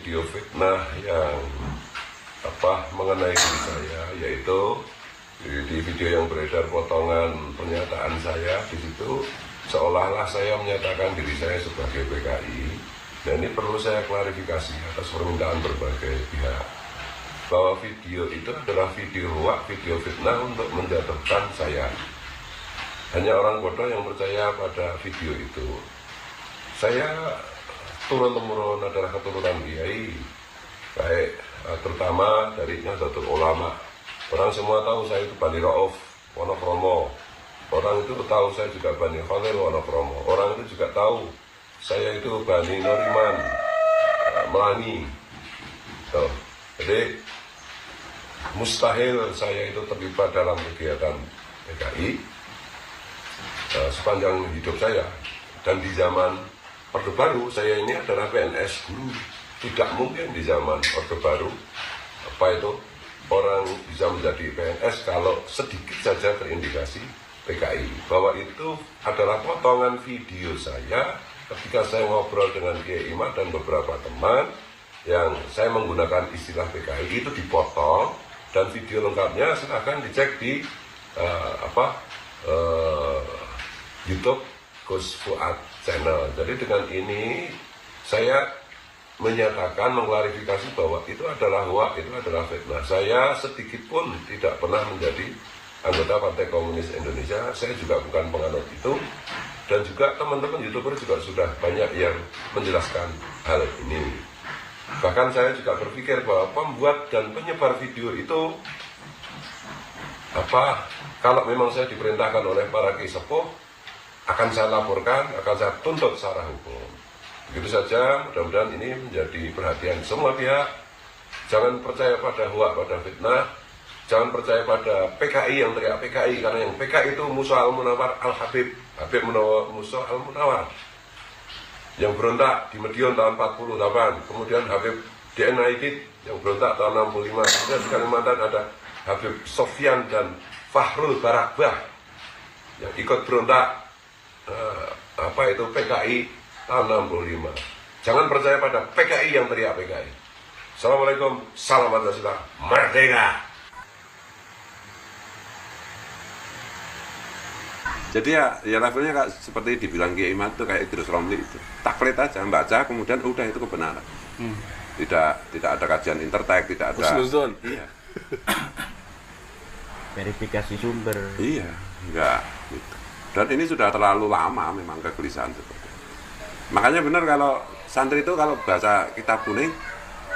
video fitnah yang mengenai diri saya, yaitu di video yang beredar potongan pernyataan saya di situ seolah-olah saya menyatakan diri saya sebagai PKI. Dan ini perlu saya klarifikasi atas permintaan berbagai pihak bahwa video itu adalah video hoak, video fitnah untuk menjatuhkan saya. Hanya orang bodoh yang percaya pada video itu. Saya turun-temurun adalah keturunan kiai, baik terutama dari Nahdlatul Ulama. Orang semua tahu saya itu Bani Rauf, Wonokromo. Orang itu tahu saya juga Bani Khalil, Wonokromo. Orang itu juga tahu saya itu Bani Noriman, Melani. Jadi mustahil saya itu terlibat dalam kegiatan PKI sepanjang hidup saya. Dan di zaman Orde Baru saya ini adalah PNS guru. Tidak mungkin di zaman Orde Baru orang bisa menjadi PNS kalau sedikit saja terindikasi PKI. Bahwa itu adalah potongan video saya ketika saya ngobrol dengan Kiai Imad dan beberapa teman yang saya menggunakan istilah PKI itu dipotong, dan video lengkapnya silahkan dicek di YouTube Gus Fuad Channel. Jadi dengan ini saya menyatakan, mengklarifikasi bahwa itu adalah hoak, itu adalah fitnah. Saya sedikit pun tidak pernah menjadi anggota Partai Komunis Indonesia. Saya juga bukan penganut itu. Dan juga teman-teman YouTuber juga sudah banyak yang menjelaskan hal ini. Bahkan saya juga berpikir bahwa pembuat dan penyebar video itu kalau memang saya diperintahkan oleh para kiai sepuh, akan saya laporkan, akan saya tuntut secara hukum. Begitu saja, mudah-mudahan ini menjadi perhatian semua pihak. Jangan percaya pada hoak, pada fitnah. Jangan percaya pada PKI yang teriak PKI, karena yang PKI itu Musa Al-Munawar Al-Habib, Habib Musa Al-Munawar, yang berontak di Medion tahun 48, kemudian Habib DNAID yang berontak tahun 65, kemudian di Kalimantan ada Habib Sofyan dan Fahrul Barakbah yang ikut berontak PKI tahun 65. Jangan percaya pada PKI yang teriak PKI. Assalamualaikum, salam Pancasila, merdeka. Jadi ya levelnya seperti dibilang Kiai Imad itu kayak Idrus Romli itu. Taklid aja, baca, kemudian udah itu kebenaran. Tidak ada kajian intertek, tidak ada. Iya. Verifikasi sumber. Iya, enggak gitu. Dan ini sudah terlalu lama memang kegelisahan seperti itu. Makanya benar kalau santri itu kalau baca kitab kuning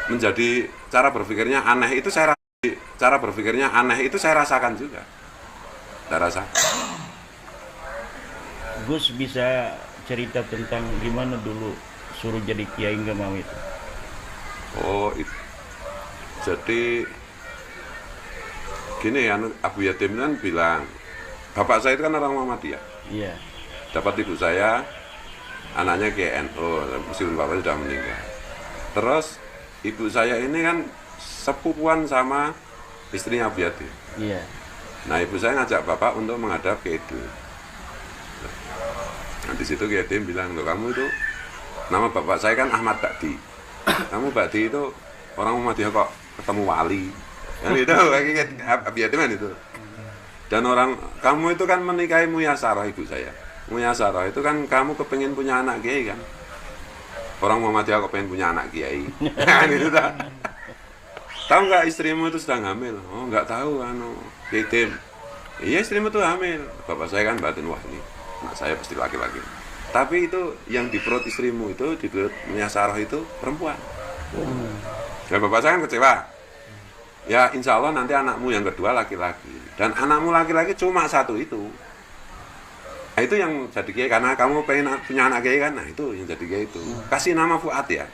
menjadi cara berpikirnya aneh itu saya rasakan juga. Saya rasakan. Gus bisa cerita tentang gimana dulu suruh jadi kiai nggak mau itu? Oh, itu. Jadi gini ya, Abu Yatim kan bilang, bapak saya itu kan orang Muhammadiyah. Iya. Dapat ibu saya, anaknya Kiai NU, meskipun bapaknya sudah meninggal. Terus ibu saya ini kan sepupuan sama istrinya Abu Yatim. Iya. Nah, ibu saya ngajak bapak untuk menghadap Kiai Edo. Nah, di situ Kiai Edo bilang, loh kamu itu, nama bapak saya kan Ahmad Bakdi. Kamu Bakdi itu orang Muhammadiyah kok ketemu wali. Kan itu lagi Abu Yatim kan itu. Dan kamu itu kan menikahi Muyasarah ibu saya. Muyasarah itu kan kamu kepengin punya anak kiai kan. Orang Muhammadiyah kok pengen punya anak kiai. Kan gitu tak. Tahu nggak istrimu itu sedang hamil? Oh nggak tahu Kiai Edo. Iya istrimu tuh hamil. Bapak saya kan batin, wah ini anak saya pasti laki-laki. Tapi itu yang di perut istrimu itu, di perut Muyasarah itu perempuan. Dan bapak saya kan kecewa. Ya insya Allah nanti anakmu yang kedua laki-laki. Dan anakmu laki-laki cuma satu itu. Nah itu yang jadi kiai, karena kamu pengen punya anak kiai kan. Nah itu yang jadi kiai itu. Kasih nama Fuad ya.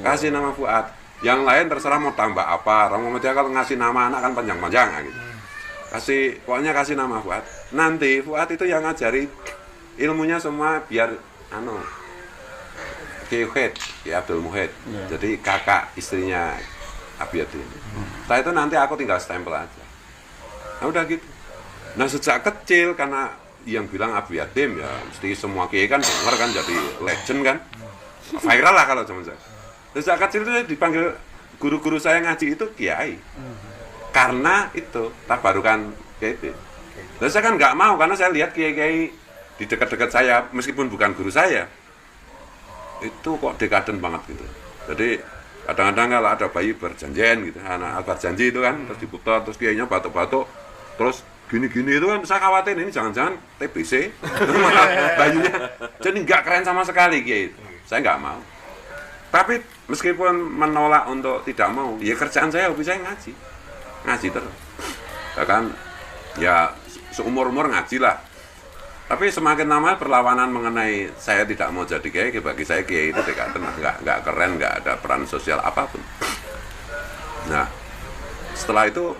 Kasih nama Fuad. Yang lain terserah mau tambah apa. Orang Muhammadiyah kalau ngasih nama anak kan panjang-panjang gitu. Pokoknya kasih nama Fuad. Nanti Fuad itu yang ngajari ilmunya semua biar Kiai Muhid, Kiai Abdul Muhid. Jadi kakak istrinya Abu Yatim. Setelah itu nanti aku tinggal stempel aja. Nah udah gitu. Nah sejak kecil, karena yang bilang Abu Yatim ya mesti semua kiai kan denger kan, jadi legend kan, viral lah kalau zaman saya. Sejak kecil itu saya dipanggil guru-guru saya ngaji itu kiai. Karena itu tabarukan kiai itu. Nah, saya kan nggak mau karena saya lihat kiai-kiai di dekat-dekat saya meskipun bukan guru saya itu kok dekaden banget gitu. Jadi kadang-kadang kalau ada bayi berjanjian gitu, anak berjanji itu kan terus diputar terus kiainya batuk-batuk terus gini-gini itu kan saya khawatir ini jangan-jangan TBC bayinya. Jadi nggak keren sama sekali kiai itu. Saya nggak mau. Tapi meskipun menolak untuk tidak mau, ya kerjaan saya hobi saya ngaji terus. Bahkan ya seumur-umur ngaji lah. Tapi semakin lama perlawanan mengenai saya tidak mau jadi kiai, bagi saya kiai itu nggak keren, nggak ada peran sosial apapun. Nah, setelah itu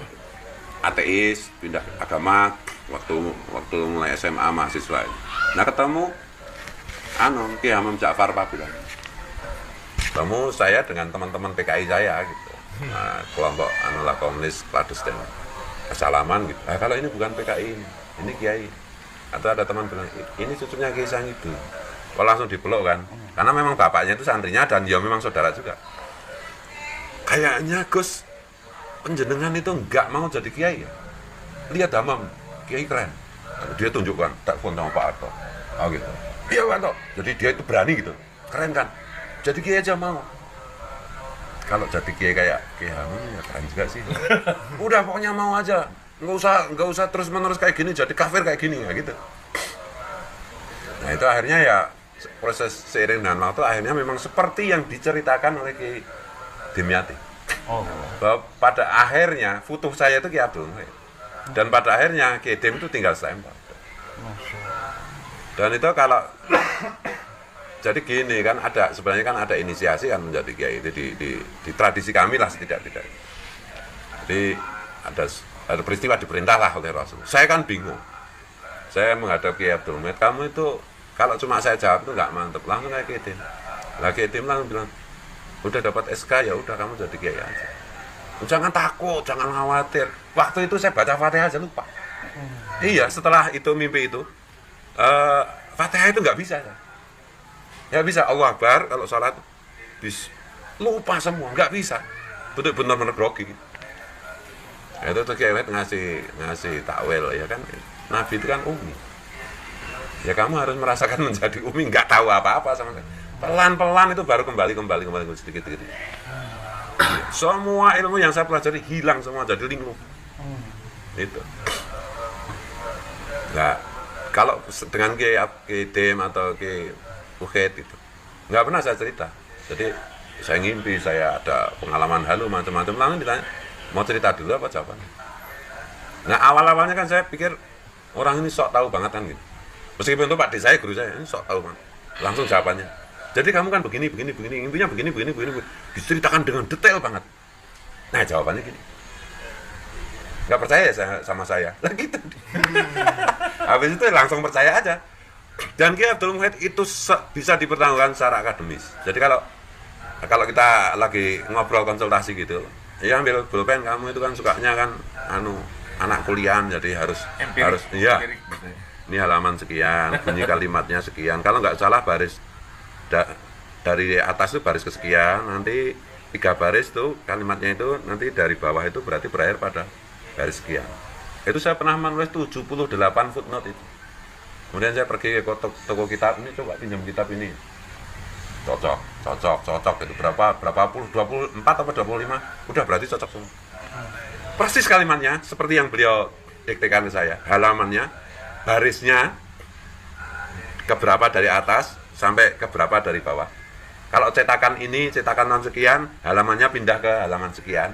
ateis, pindah agama, waktu mulai SMA mahasiswa. Nah ketemu Ki Hamam Ja'far Pabilan. Ketemu saya dengan teman-teman PKI saya gitu. Nah, kelompok komunis kladesden. Kesalaman gitu. Nah, kalau ini bukan PKI ini kiai. Atau ada teman bilang, ini cucunya Kiai Sangidu. Kalau langsung dipeluk kan, karena memang bapaknya itu santrinya dan dia memang saudara juga. Kayaknya Gus, penjenengan itu enggak mau jadi kiai ya? Lihat Hamam, kiai keren. Dia tunjukkan, telepon sama Pak Harto. Oh gitu. Iya Pak Harto, jadi dia itu berani gitu. Keren kan? Jadi kiai aja mau. Kalau jadi kiai kayak Kiai Hamam ya keren juga sih. Udah pokoknya mau aja. Nggak usah terus menerus kayak gini jadi kafir kayak gini ya gitu. Nah itu akhirnya ya proses seiring dengan waktu akhirnya memang seperti yang diceritakan oleh Ki Dimyati. Bahwa pada akhirnya futuh saya itu Ki Abdul Muhyidd. Dan pada akhirnya Ki Dim itu tinggal stempel. Dan itu kalau jadi gini kan sebenarnya kan ada inisiasi kan menjadi kiai itu di tradisi kami lah tidak. Jadi ada peristiwa diperintahlah oleh Rasul. Saya kan bingung. Saya menghadap Kiai Abdul Muhyidd, kamu itu kalau cuma saya jawab itu nggak mantep. Langsung kayak Kiai Dim. Lah Kiai Dim langsung bilang, udah dapat SK ya udah kamu jadi kiai aja. Jangan takut, jangan khawatir. Waktu itu saya baca Fatihah aja lupa. Iya, setelah itu mimpi itu, Fatihah itu nggak bisa. Ya bisa Allah Akbar kalau sholat, lupa semua, nggak bisa. Benar-benar grogi. Itu tuh Kiai ngasih takwil ya kan. Nabi itu kan umi. Ya kamu harus merasakan menjadi umi, nggak tahu apa-apa sama sekali. Pelan-pelan itu baru kembali sedikit. Semua ilmu yang saya pelajari hilang semua jadi linglung. Itu. Nah, kalau dengan Kiai Dim atau Kiai Muhyidd itu nggak pernah saya cerita. Jadi saya ngimpi, saya ada pengalaman halu macam-macam, langsung ditanya mau cerita dulu apa jawabannya. Nah awal-awalnya kan saya pikir orang ini sok tahu banget kan gitu. Meskipun itu Pak D saya, guru saya, ini sok tahu banget. Langsung jawabannya. Jadi kamu kan begini, intinya begini. Diceritakan dengan detail banget. Nah jawabannya gini. Nggak percaya ya sama saya. Lah gitu. Habis itu langsung percaya aja. Dan Kiai Abdul Muhyidd itu bisa dipertanggungjawabkan secara akademis. Jadi kalau kita lagi ngobrol konsultasi gitu, ya ambil pulpen, kamu itu kan sukanya kan anak kuliah jadi harus iya. Ini halaman sekian, bunyi kalimatnya sekian. Kalau nggak salah baris dari atas itu baris kesekian, nanti 3 baris tuh kalimatnya itu nanti dari bawah itu berarti berakhir pada baris sekian. Itu saya pernah menulis 78 footnote itu. Kemudian saya pergi ke toko kitab, ini coba pinjam kitab ini. Cocok itu berapa puluh 24 atau 25 udah berarti cocok semua. Persis kalimatnya seperti yang beliau diktekan ke saya, halamannya, barisnya keberapa dari atas sampai keberapa dari bawah. Kalau cetakan ini cetakan non sekian, halamannya pindah ke halaman sekian,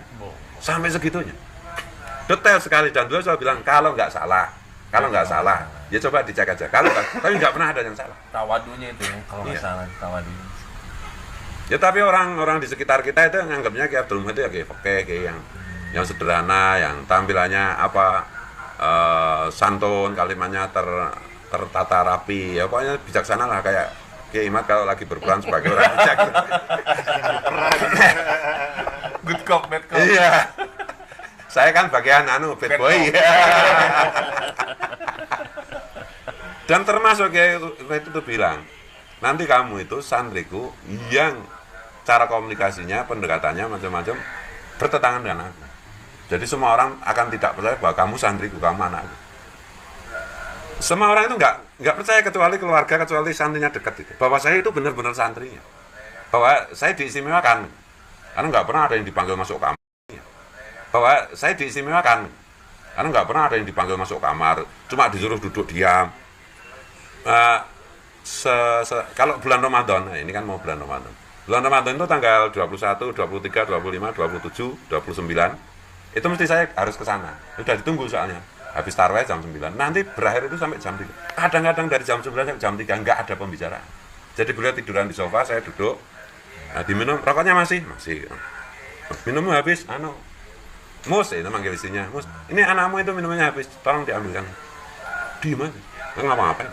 sampai segitunya detail sekali. Dan dulu saya bilang kalau nggak salah ya coba dicek aja. Kalau tapi nggak pernah ada yang salah. Tawadunya itu ya, kalau nggak salah tawadunya. Ya tapi orang-orang di sekitar kita itu nganggapnya Kiai Abdul Muhyidd itu ya kayak fakih, kayak yang sederhana, yang tampilannya santun, kalimatnya tertata rapi, ya pokoknya bijaksana lah kayak Kiai Imad kalau lagi berperan sebagai orang bijak. Good cop, bad cop. Iya. Saya kan bagian bad boy. Dan termasuk Kiai itu bilang, nanti kamu itu santriku yang cara komunikasinya, pendekatannya macam-macam bertentangan dengan aku. Jadi semua orang akan tidak percaya bahwa kamu santriku, kamu anakku. Semua orang itu nggak percaya kecuali keluarga, kecuali santrinya dekat itu. Bahwa saya itu benar-benar santrinya. Bahwa saya diistimewakan. Karena nggak pernah ada yang dipanggil masuk kamar. Bahwa saya diistimewakan. Karena nggak pernah ada yang dipanggil masuk kamar. Cuma disuruh duduk diam. Kalau bulan Ramadan, nah ini kan mau bulan Ramadan. Bulan Ramadan itu tanggal 21, 23, 25, 27, 29. Itu mesti saya harus ke sana. Sudah ditunggu soalnya. Habis tarawih jam 9. Nanti berakhir itu sampai jam 3. Kadang-kadang dari jam 11 sampai jam 3 enggak ada pembicaraan. Jadi beliau tiduran di sofa, saya duduk. Nah, diminum, rokoknya masih. Minumnya habis, Mus, itu manggil istrinya. Mus, ini anakmu itu minumnya habis, tolong diambilkan. Diem aja, nggak ngapa-ngapain.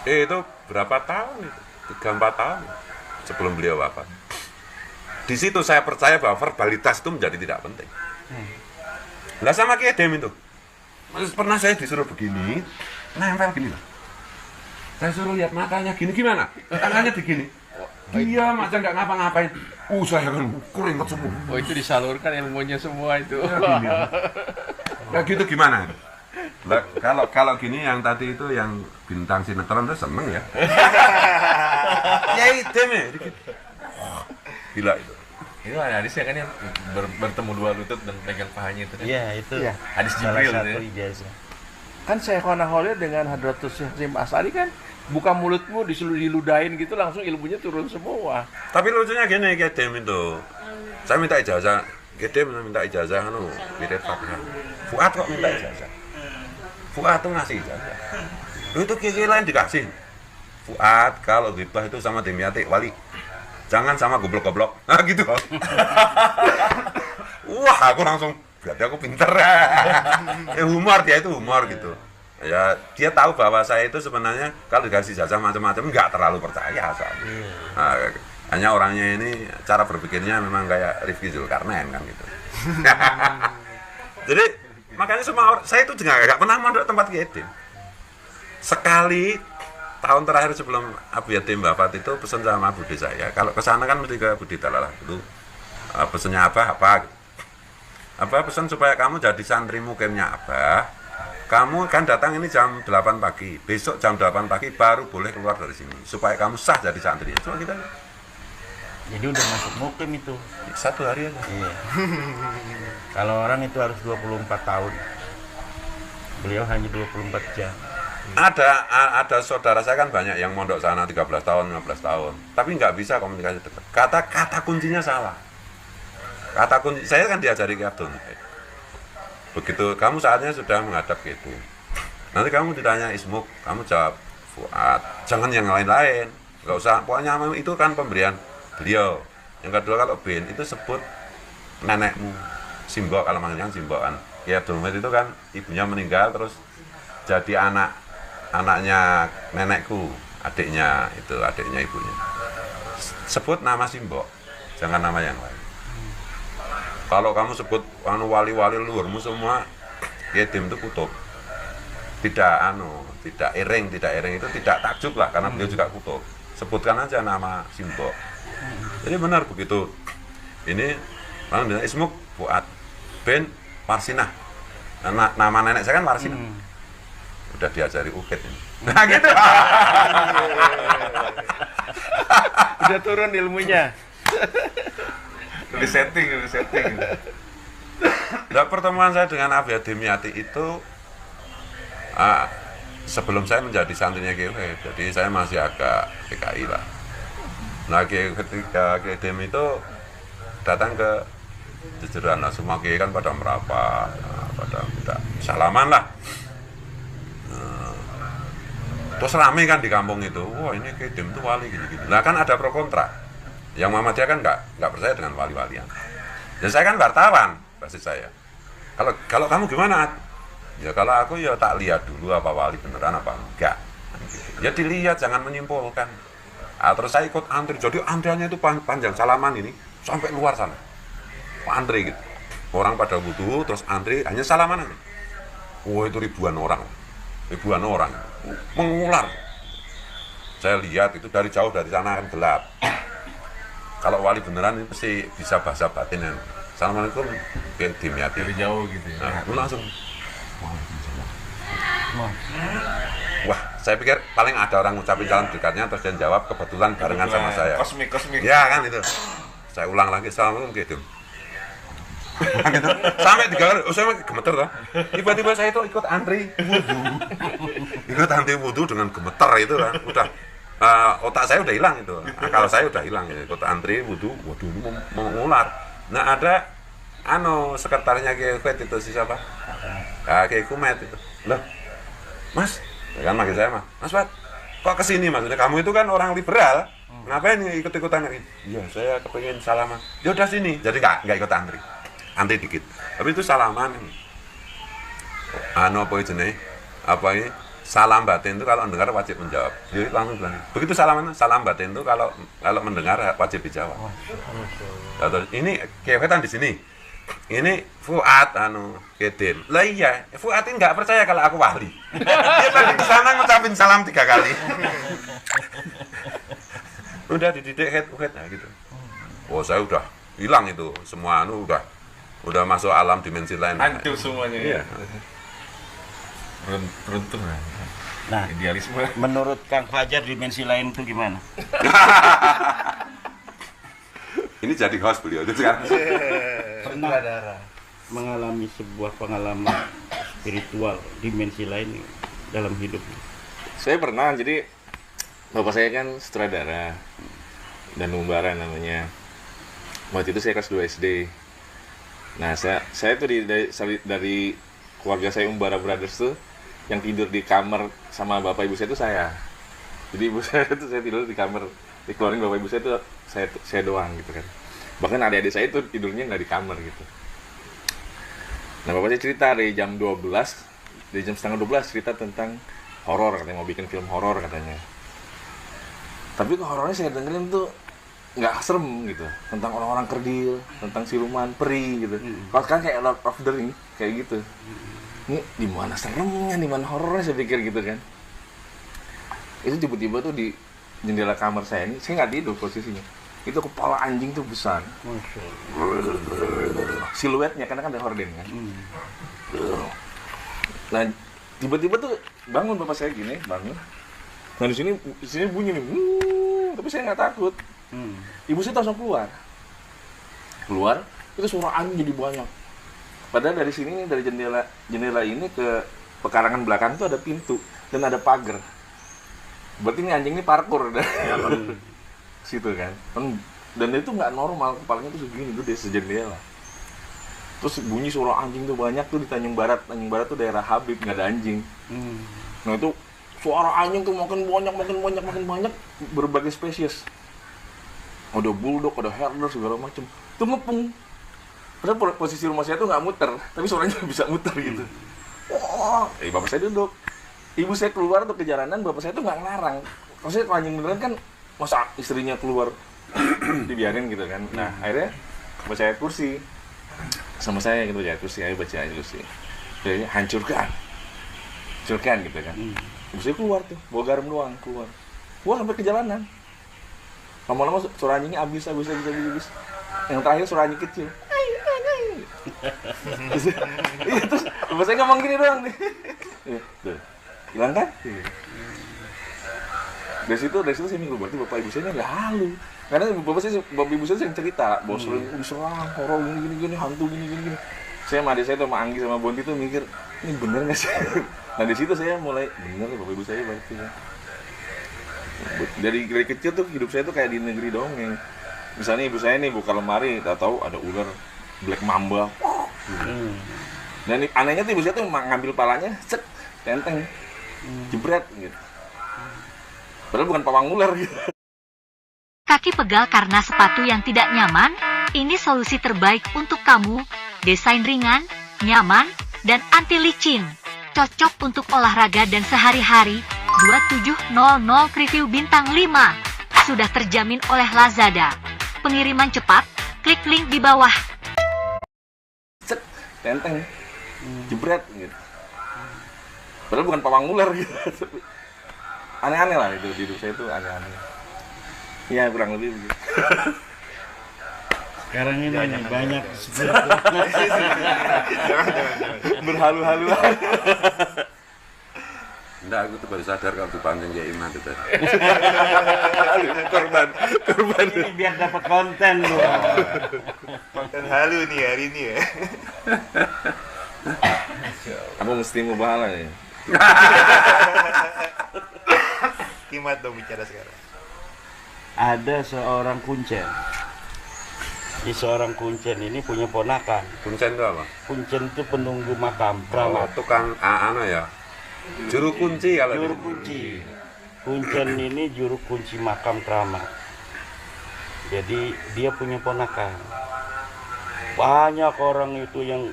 Itu berapa tahun itu? 3-4 tahun sebelum beliau wafat. Di situ saya percaya bahwa verbalitas itu menjadi tidak penting. Lah sama Ki Edem itu. Pernah saya disuruh begini, nempel gini lah. Saya suruh lihat matanya gini, gimana? Tangannya begini. Dia macam nggak ngapa-ngapain. Saya kan keringat semua. Oh, itu disalurkan ilmunya semua itu. Ya, gini. Ya gitu gimana? Lah, kalau gini yang tadi itu yang bintang sinetron itu seneng ya. Ya Edem ya. Gila itu. Itu hadisnya kan yang bertemu dua lutut dan pegang pahanya itu kan. Iya, itu. Iya. Hadis Salah Jibril satu ya. ijazah. Kan Syekhona Khalil dengan Hadratus Syekh Hasyim Asy'ari kan buka mulutmu diludahin gitu langsung ilmunya turun semua. Tapi lucunya gini Ki Edem itu. Saya minta ijazah, Ki Edem minta ijazah wirid Fatihah. Fuad kok minta ijazah. Fuad tuh ngasih ijazah. Itu kiai lain dikasih. Fuad kalau ghibah itu sama Dimyati wali. Jangan sama goblok-goblok. Nah gitu. Wah, aku langsung berarti aku pinter. Humor, dia itu humor gitu. Ya, dia tahu bahwa saya itu sebenarnya kalau dikasih jasa macam-macam nggak terlalu percaya soalnya. Nah, hanya orangnya ini cara berpikirnya memang kayak Rifki Zulkarnain kan gitu. Jadi makanya semua orang, saya itu juga nggak pernah mondok tempat Ki Edem. Sekali tahun terakhir sebelum Abu Yatim wafat itu pesan sama Budi saya, kalau ke sana kan mesti ke Budi Talalah dulu. Pesannya apa? Apa pesan supaya kamu jadi santri mukimnya Abah. Kamu kan datang ini jam 8 pagi. Besok jam 8 pagi baru boleh keluar dari sini supaya kamu sah jadi santri. Cuma kita Jadi udah masuk mukim itu. 1 hari aja. Iya. Kalau orang itu harus 24 tahun. Beliau hanya 24 jam. Ada saudara saya kan banyak yang mondok sana 13 tahun, 15 tahun. Tapi nggak bisa komunikasi dekat. Kata kuncinya salah. Kata kunci saya kan diajari Ki Abdul. Begitu kamu saatnya sudah menghadap gitu. Nanti kamu ditanya Ismuk, kamu jawab Fuad. Jangan yang lain-lain. Nggak usah. Pokoknya itu kan pemberian beliau. Yang kedua kalau bin itu sebut nenekmu. Simbok kalau manggilnya Simbokan. Ki Abdul Hamid itu kan ibunya meninggal terus jadi anaknya nenekku, adiknya ibunya. Sebut nama Simbok, jangan nama yang lain. Kalau kamu sebut wali-wali luhurmu semua, Ki Edem itu kutub. Tidak iring itu tidak takjub lah karena beliau juga kutub. Sebutkan aja nama Simbok. Jadi benar begitu. Ini Ismuk Fuad bin Marsinah. Nama nenek saya kan Marsinah. Udah diajari ukit ini. Nah gitu. Udah turun ilmunya. Udah setting. Nah, pertemuan saya dengan Abu Yatim Yati itu sebelum saya menjadi santrinya Ki Edem, jadi saya masih agak PKI lah. Nah ketika Ki Edem itu datang ke jajaran, semua Ki kan pada merapat, pada minta salaman lah. Terus rame kan di kampung itu, wah ini Ki Edem itu wali gini-gini. Nah kan ada pro kontra. Yang Muhammadiyah kan nggak percaya dengan wali-walian. Dan saya kan wartawan, basis saya. Kalau kamu gimana? Ya kalau aku ya tak lihat dulu apa wali beneran apa enggak. Ya dilihat, jangan menyimpulkan. Terus saya ikut antri, jadi antriannya itu panjang salaman ini sampai luar sana. Antri gitu. Orang pada wudhu, terus antri hanya salaman aja. Itu ribuan orang mengular. Saya lihat itu dari jauh, dari sana kan gelap. kalau wali beneran ini pasti bisa bahasa batin yang Assalamualaikum kayak dimyati. Dari jauh gitu ya. Nah, aku langsung wah, saya pikir paling ada orang ngucapin salam dekatnya terus dia jawab kebetulan barengan sama saya. Kosmik. Ya kan itu. Saya ulang lagi Assalamualaikum gitu. Gitu. Sampai 3 kali, saya gemeter toh. Tiba-tiba saya itu ikut antri wudu. Ikut antri wudu dengan gemeter itu kan. Udah otak saya udah hilang itu. Akal saya udah hilang gitu. Ikut antri wudu mau ngular. Nah, ada sekretarinya Kiai Kumet itu siapa? Kiai Kumet itu. Loh, Mas, kan manggil saya Mas Pat, kok kesini maksudnya kamu itu kan orang liberal, ngapain ikut-ikutan? Iya, saya kepengen salaman. Ya udah sini, jadi nggak ikut antri dikit. Tapi itu salaman. Apa jenis? Apa ini? Salam batin itu kalau mendengar wajib menjawab. Jadi langsung bilang. Begitu salam batin itu kalau mendengar wajib dijawab. Terus ini kewetan di sini. Ini Fuad Kedin. Lah iya, Fuad ini nggak percaya kalau aku wali. Dia tadi ke sana ngucapin salam 3 kali. Udah dididik head nah gitu. Oh, saya udah hilang itu. Semua udah masuk alam dimensi lain. Hancur semuanya. Iya. Beruntung lah. Nah, Idealisme. menurut Kang Fajar dimensi lain itu gimana? Ini jadi host beliau itu sekarang. Pernah mengalami sebuah pengalaman spiritual dimensi lain dalam hidup? Saya pernah, jadi bapak saya kan sutradara dan Umbara namanya. Waktu itu saya kelas 2 SD. Nah, saya tuh dari keluarga saya Umbara Brothers tuh yang tidur di kamar sama bapak ibu saya itu saya. Jadi ibu saya tuh saya tidur di kamar, dikeluarin bapak ibu saya tuh saya doang gitu kan. Bahkan adik-adik saya tuh tidurnya nggak di kamar gitu. Nah, bapak saya cerita dari jam 12, dari jam setengah 12 cerita tentang horor, katanya mau bikin film horor katanya. Tapi kok horornya saya dengerin tuh nggak serem gitu, tentang orang-orang kerdil, tentang siluman, peri gitu. Kalau sekarang kayak Lord of the Rings kayak gitu. Ini di mana seremnya, di mana horornya saya pikir gitu kan. Itu tiba-tiba tuh di jendela kamar saya ini, saya nggak tidur posisinya. Itu kepala anjing tuh besar. Siluetnya karena kan ada horden kan. Nah, tiba-tiba tuh bangun bapak saya gini, bangun. Nah, di sini bunyi nih. Tapi saya nggak takut. Ibu saya langsung keluar, itu suara anjing jadi banyak. Padahal dari sini, dari jendela ini ke pekarangan belakang itu ada pintu dan ada pagar. Berarti ini anjing ini parkur dari situ kan. Dan itu nggak normal, kepalanya tuh segini tuh dari sejendela. Terus bunyi suara anjing tuh banyak tuh di Tanjung Barat. Tanjung Barat tuh daerah Habib, nggak ada anjing. Nah itu suara anjing tuh makin banyak, berbagai spesies. Ada bulldog, ada herder, segala macam. Itu ngepung. Padahal posisi rumah saya tuh nggak muter, tapi suaranya bisa muter gitu. Bapak saya duduk. Ibu saya keluar tuh ke jalanan, bapak saya tuh nggak ngelarang. Maksudnya kalau anjing beneran kan, masa istrinya keluar dibiarin gitu kan. Nah akhirnya bapak saya kursi. Sama saya gitu, baca kursi, ayo baca aja kursi. Jadi hancurkan gitu kan. Ibu saya keluar tuh, bawa garam doang, keluar sampai ke jalanan. Lama-lama suara anjingnya habis. Yang terakhir suara anjing kecil. Iya, terus bapak saya ngomong gini doang nih. Tuh, hilang kan? Dari situ saya mikir, berarti bapak ibu saya nggak halu. Karena bapak ibu saya sering cerita, bahwa sering diserang, horor gini, hantu gini. Saya sama adik saya tuh, sama Anggi sama Bonti tuh mikir, ini bener nggak sih? Nah di situ saya mulai bener bapak ibu saya berarti ya. Dari kecil tuh hidup saya tuh kayak di negeri dongeng. Misalnya ibu saya nih buka lemari, tahu ada ular black mamba. Dan anehnya tuh ibu saya tuh ngambil palanya, tenteng, jebret gitu. Padahal bukan pawang ular gitu. Kaki pegal karena sepatu yang tidak nyaman? Ini solusi terbaik untuk kamu. Desain ringan, nyaman, dan anti licin. Cocok untuk olahraga dan sehari-hari. 2700 review bintang 5. Sudah terjamin oleh Lazada. Pengiriman cepat, klik link di bawah. Tenteng, jebret gitu. Padahal bukan pawang ular gitu. Aneh-aneh lah itu, hidup saya tuh aneh-aneh. Ya kurang lebih begitu. Sekarang ini banyak Berhalu-haluan. Enggak, aku tuh baru sadar kalau dipancing kayak Iman itu tadi. Korban. ini biar dapat konten loh. Konten halu nih hari ini ya. Aku mesti mau bahala ya. Kimat dong bicara sekarang. Ada seorang kuncen. Seorang kuncen ini punya ponakan. Kuncen itu apa? Kuncen itu penunggu makam Oh, keramat. tukang ano ya. Juru kunci kalau Juru di- kunci. Kuncen ini juru kunci makam keramat. Jadi dia punya ponakan. Banyak orang itu yang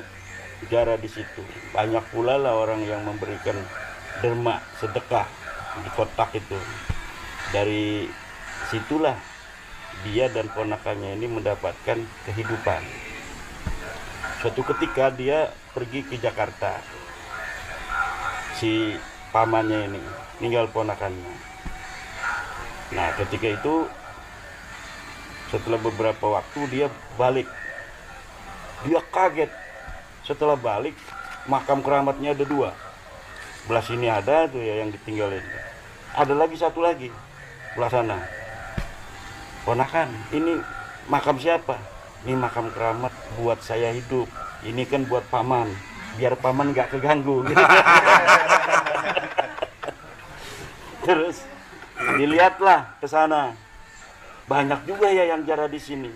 ziarah di situ. Banyak pula lah orang yang memberikan derma, sedekah di kotak itu. Dari situlah dia dan ponakannya ini mendapatkan kehidupan. Suatu ketika dia pergi ke Jakarta. Si pamannya ini tinggal ponakannya. Nah, ketika itu setelah beberapa waktu dia balik. Dia kaget. Setelah balik, makam keramatnya ada 2. Sebelah sini ada tuh ya yang ditinggalin. Ada lagi satu lagi sebelah sana. Ponakan, ini makam siapa? Ini makam keramat buat saya hidup. Ini kan buat paman, biar paman nggak keganggu. Gitu. Terus dilihatlah ke sana. Banyak juga ya yang ziarah di sini.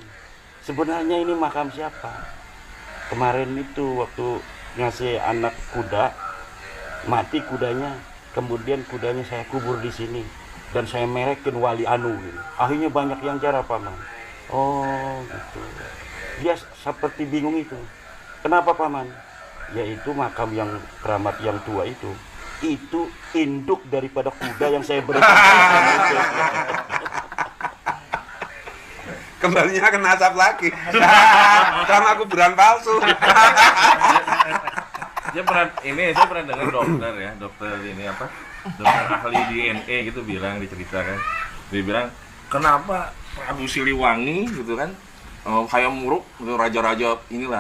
Sebenarnya ini makam siapa? Kemarin itu waktu ngasih anak kuda, mati kudanya. Kemudian kudanya saya kubur di sini dan saya merekin wali anu. Gitu. Akhirnya banyak yang ziarah paman. Oh gitu. Dia seperti bingung itu. Kenapa paman? Yaitu makam yang keramat yang tua itu induk daripada kuda yang saya berikan. Kembalinya ke nasab lagi. Sama kuburan palsu. Saya pernah dengar dokter ya, dokter ini apa? Dokter ahli DNA gitu bilang, diceritakan. Dia bilang, kenapa Prabu Siliwangi gitu kan, kayak Muruk, gitu, raja-raja inilah